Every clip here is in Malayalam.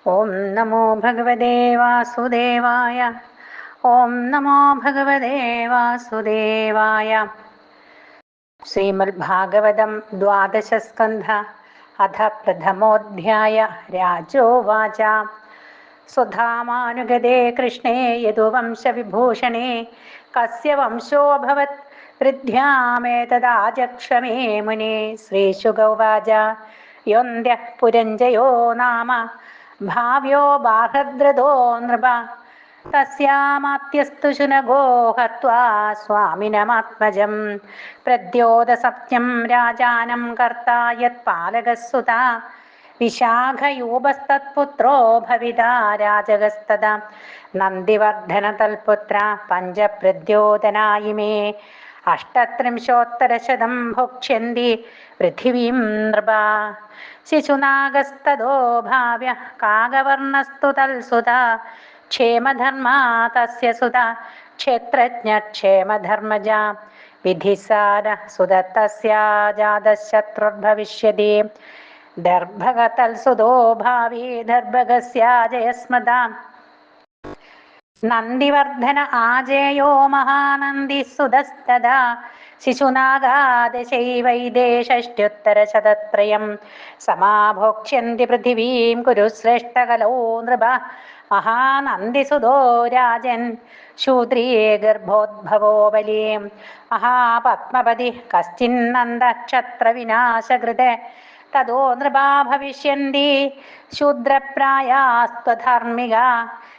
ഓം നമോ ഭഗവതേ വാസുദേവായ. ഓം നമോ ഭഗവതേ വാസുദേവായ. ശ്രീമദ്ഭാഗവതം ദ്വാദശസ്കന്ധ അഥ പ്രഥമോऽധ്യായ. രാജോവാച. സ്വധാമാനുഗതേ കൃഷ്ണേ യദുവംശവിഭൂഷണേ കസ്യ വംശോऽഭവത് വൃദ്ധ്യാമേതദാചക്ഷമേ മുനേ. ശ്രീശുക ഉവാച. യോऽന്ത്യഃ പുരഞ്ജയോ നാമ ഭാവ്യോ ബാഹദ്രഥോ നൃപ തസ്യാമാത്യസ്തു ശുനഗോ ഹത്വാ സ്വാമിനമാത്മജം പ്രദ്യോതസത്യം രാജാനം കർത്താ യത്പാലകസുതാ വിശാഖയൂപസ്തത്പുത്രോ ഭവിതാ രാജകസ്തദാ നന്ദിവർദ്ധന തൽപുത്ര പഞ്ചപ്രദ്യോതനായിമേ അഷ്ടത്രിംശോത്തരശതം ഭോക്ഷ്യന്തി പൃഥിവീം നൃപാ ശിശുനാഗസ്തദോ ഭാവ്യ കാകവർണസ്തു തൽസുതാ ക്ഷേമധർമാ തസ്യ സുതാ ക്ഷേത്രജ്ഞ ക്ഷേമധർമ്മജ വിധിസാര സുതസ്യാ ജാതശത്രുർഭവിഷ്യതി ദർഭകതൽസുതോ ഭാവി ദർഭകസ്യാജയസ്മതാം നന്ദിവർദ്ധന ആജേയോ മഹാനന്ദിസുതസ്തദാ ശിശുനാഗാദശൈവൈദേ ഷഷ്ട്യുത്തരശതത്രയം സമാഭോക്ഷ്യന്തി പൃഥിവീം കുരു ശ്രേഷ്ഠകലോ നൃപ മഹാനന്ദിസുതോ രാജൻ ശൂദ്രിയേ ഗർഭോദ്ഭവോ ബലീം മഹാപത്മപതി കശ്ചിന്നന്തക്ഷത്രവിനാശകൃത് തതോ നൃപാ ഭവിഷ്യന്തി ശൂദ്രപ്രായാസ്ത്വധാർമ്മിക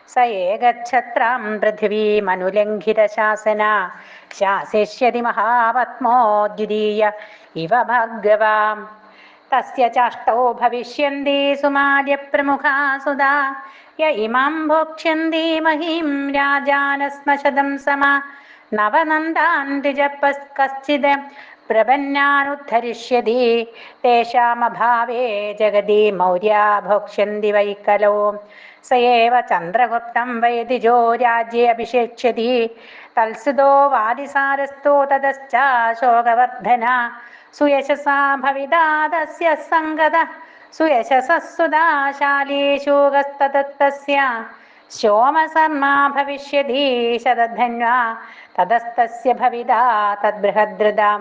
സ ഏകച്ഛത്രാം പൃഥിവീമനുലംഘിതശാസന ശാസിഷ്യതി മഹാപത്മോ ദ്വിതീയ ഇവ ഭാർഗവാം തസ്യ ചാഷ്ടോ ഭവിഷ്യന്തി സുമാര്യപ്രമുഖാ സുധാ യ ഇമാം ഭോക്ഷ്യന്തി മഹീം രാജാനസ്മശതം സമ നവനന്ദാൻ ദ്വിജപ്പസ് കശ്ചിത് പ്രപന്നാനുദ്ധരിഷ്യതി തേഷാമഭാവേ ജഗതി മൗര്യാ ഭോക്ഷ്യന്തി വൈ കലോ സ ഏവ ചന്ദ്രഗുപ്തം വൈ ദ്വിജോ രാജ്യേ അഭിഷേക്ഷ്യതി തൽസുതോ വാരിസാരസ്തോ തതശ്ചാശോകവർദ്ധന സുയശസാ ഭവിതാ തസ്യ സംഗത സുയശസസ്സുതാശാലീശൂകസ്തതസ്യ ശോമസർമാ ഭവിഷ്യതി ശതധന്വാ തതസ്തസ്യ ഭവിതാ തദ്ബൃഹദ്രതാം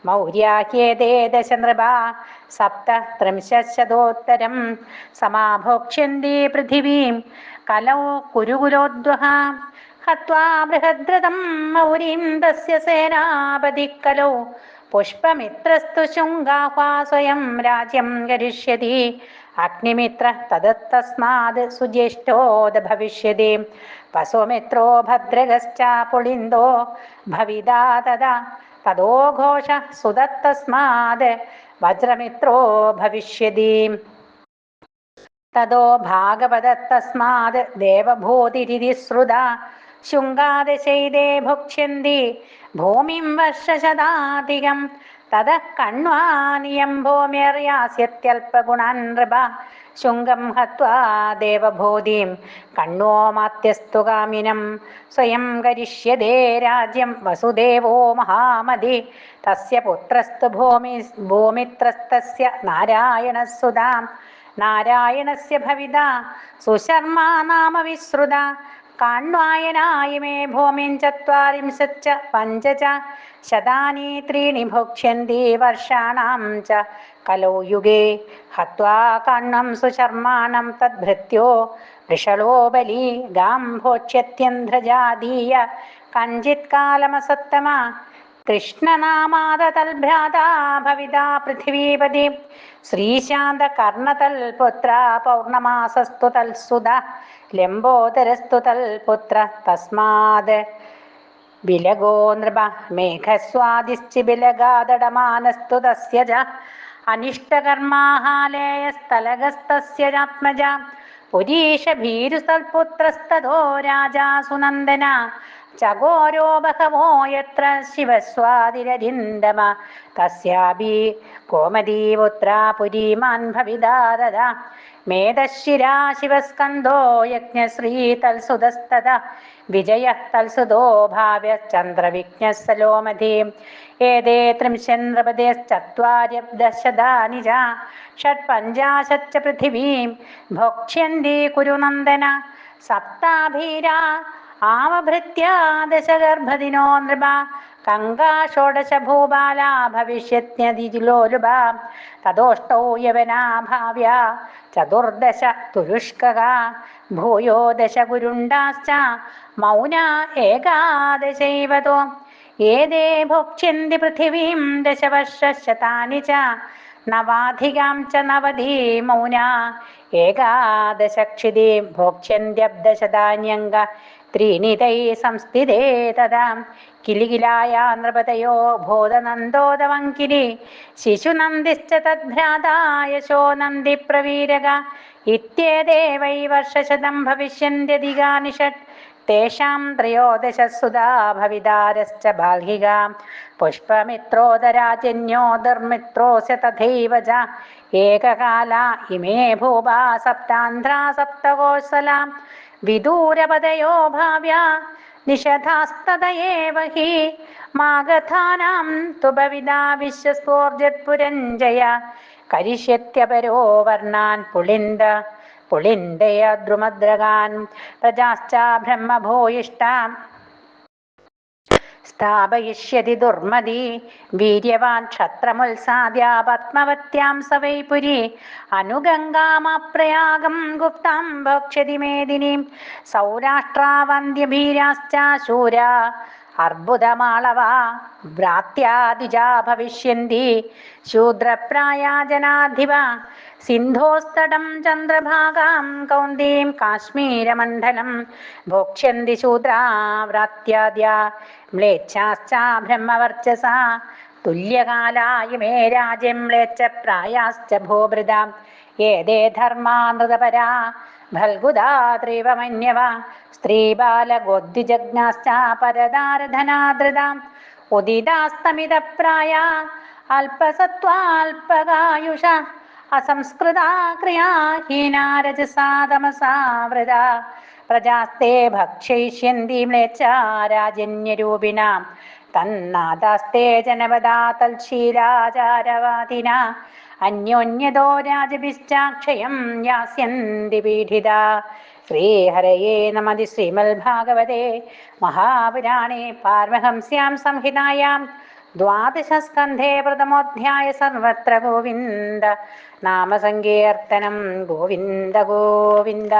മൗര്യാഹ്യേതേ ദശ നൃപാ സപ്തത്രിംശതോത്തരം സമാഭോക്ഷ്യന്തി പൃഥിവീം കലൗ കുരുകുലോദ്വഹ ഹത്വാ ബൃഹദ്രഥം മൗരീം തസ്യ സേനാപതി കലൗ പുഷ്പമിത്രസ്തു ശുംഗാഹ്വാ സ്വയം രാജ്യം കരിഷ്യതി അഗ്നിമിത്ര തദത്തസ്മാത് സുജ്യേഷ്ഠോദ ഭവിഷ്യതി വസുമിത്രോ ഭദ്രകശ്ച പുളിന്ദോ ഭവിതാ തദാ തദോ ഘോഷ സുദത്തസ്മാത് വജ്രമിത്രോ ഭവിഷ്യതി തതോ ഭാഗവതത്തസ്മാത് ദേവഭൂതിരിതി ശ്രുതാ ശുംഗാദശൈതേ ഭുക്ഷ്യന്തി ഭൂമിം വർഷശതാധികം തതഃ കണ്വാനിയം ഭൂമിർയാസ്യത്യൽപഗുണാൻ നൃപ ശുംഗം ഹത്വാ ദേവഭൂതിം കണ്വോമാത്യസ്തു കാമിനം സ്വയം കരിഷ്യതേ രാജ്യം വസുദേവോ മഹാമതി തസ്യ പുത്രസ്തു ഭൂമിത്രസ്തസ്യ നാരായണസുതാം നാരായണസ്യ ഭവിതാ സുശർമാ നാമ വിശ്രുത കാണ്വായനായിമേ ഭൂമിം ചത്വാരിംശच्च പഞ്ച ച ശതാനി ത്രീണി ഭോക്ഷ്യന്തി വർഷാണാം ച കലൗ യുഗേ ഹത്വാ കാണ്വം സുശർമാണം തദ്ഭൃത്യോ വൃഷളോ ബലി ഗാം ഭോക്ഷ്യത്യന്ധ്രജാതീയ കഞ്ചിത് കാലമസത്തമ കൃഷ്ണനാമാതൽഭ്രാതാ ഭവിതാ പൃഥിവീപതി ശ്രീശാന്ത കർണതൽപുത്ര പൗർണമാസസ്തു തൽസുത ലംബോദരസ്തു തൽപുത്ര തസ്മാത് ബിലഗോ നൃപ മേഘസ്വാദിശ്ചി ബിലഗാദടമാനസ്തു തസ്യ ച അനിഷ്ടകർമാഹാലേയസ്ഥലഗസ്തസ്യ ചാത്മജ പുരീഷ ഭീരുസൽപുത്രസ്തതോ രാജാ സുനന്ദന ചകോരോ ബഹവോ യത്ര ശിവസ്വാതിരരിന്ദമ തസ്യാപി കോമതീപുത്ര പുരീമാൻ ഭവിതാ തഥാ മേധശിരാ ശിവസ്കന്ധോ യജ്ഞശ്രീ തൽസുതസ്തത വിജയ തൽസുതോ ഭാവ്യചന്ദ്രവിഘ്നസലോമധീ ഏതേ ത്രിംശന്നൃപതേശ്ചത്വാര്യബ്ദശതാനി ച ഷഡ്പഞ്ചാശच्च പൃഥിവീം ഭോക്ഷ്യന്തി കുരുനന്ദന സപ്താഭീരാ ആവഭൃത്യ ദശഗർഭദിനോ നൃപ കങ്കാ ഷോഡശ ഭൂപാലാ ഭവിഷ്യത്യതിലോലുപ തദോഷ്ടൗ യവനാ ഭാവ്യ ചതുർദശ തുരുഷ്കക ഭൂയോ ദശ ഗുരുണ്ടാശ്ച മൗന ഏകാദശൈവതോ ഏതേ ഭോക്ഷ്യന്തി പൃഥിവീം ദശവർഷശതാനി ച നവാധികാം ച നവതി മൗന ഏകാദശക്ഷിതി ഭോക്ഷ്യന്ത്യബ്ദശതാന്യംഗ त्रीणि तै संस्थिते तदा किलिकिलाया नृपतयो भूतनन्दोदवङ्किनी शिशुनन्दिश्च तद्भ्राता यशो नन्दिप्रवीरग इत्येते वै वर्षशतं भविष्यन्त्यधिकानि षट् तेषां त्रयोदशसुधा भवितारश्च बाल्हिका पुष्पमित्रोदराजन्यो दुर्मित्रोऽस्य तथैव च एककाला इमे भूपा सप्तान्ध्रा सप्तकोसला വിദൂരപദയോ ഭാവ്യ നിഷധാസ്തത ഏവ ഹി മാഗധാനാം തുഭവിദാ വിശ്വസ്ഫോർജത്പുരഞ്ജയ കരിഷ്യത്യപരോ വർണ്ണാൻ പുളിന്ദയ ദ്രുമദ്രഗാൻ പ്രജാശ്ച ബ്രഹ്മഭൂയിഷ്ഠാം സ്ഥാപയിഷ്യതി ദുർമതി വീര്യവാൻ ക്ഷത്രമുത്സാദ്യ പത്മവത്യാം സവൈ പുരി അനുഗംഗാമപ്രയാഗം ഗുപ്താം ഭക്ഷ്യതി മേദിനീം സൗരാഷ്ട്രാവന്ധ്യഭീരാശ്ച ശൂര അർബുദമാളവ ഭ്രാത്യാദിജാ ഭവിഷ്യന്തി ശൂദ്രപ്രായാ ജനാധിപ സിന്ധോസ്തടം ചന്ദ്രഭാഗാം കൗന്ദീം കാശ്മീരമണ്ഡലം ഭോക്ഷ്യന്തി ശൂദ്രാ വ്രാത്യാദ്യ മ്ലേച്ഛാശ്ച ബ്രഹ്മവർച്ചസ തുല്യകാലായ മേ രാജ്യം മ്ലേച്ഛ പ്രായാശ്ച ഭൂഭൃതാം ഏതേ ധർമാനൃതപരാ ഫൽഗുദാത്രീവ മന്യവ സ്ത്രീബാലഗോദ്വിജജ്ഞാശ്ച പരദാരധനാദൃതാം ഉദിതാസ്തമിത പ്രായ അല്പസത്വാൽപകായുഷ അസംസ്കൃതാ ക്രിയാഹീനാ രജസാ തമസാ വൃതാ പ്രജാസ്തേ ഭക്ഷയിഷ്യന്തി മ്ലേച്ഛാ രാജന്യരൂപിണാം തന്നാദാസ്തേ ജനപദാ തൽശീലാചാരവാദിന അന്യോന്യതോ രാജഭിശ്ചാക്ഷയം യാസ്യന്തി പീഡിതാ ശ്രീഹരയേ നമഃ ശ്രീമദ്ഭാഗവതേ മഹാപുരാണേ പാരമഹംസ്യാം സംഹിതായാം ദ്വാദശസ്കന്ധേ പ്രഥമോധ്യായ സർവത്ര ഗോവിന്ദ നാമസങ്കീർത്തനം ഗോവിന്ദ ഗോവിന്ദ.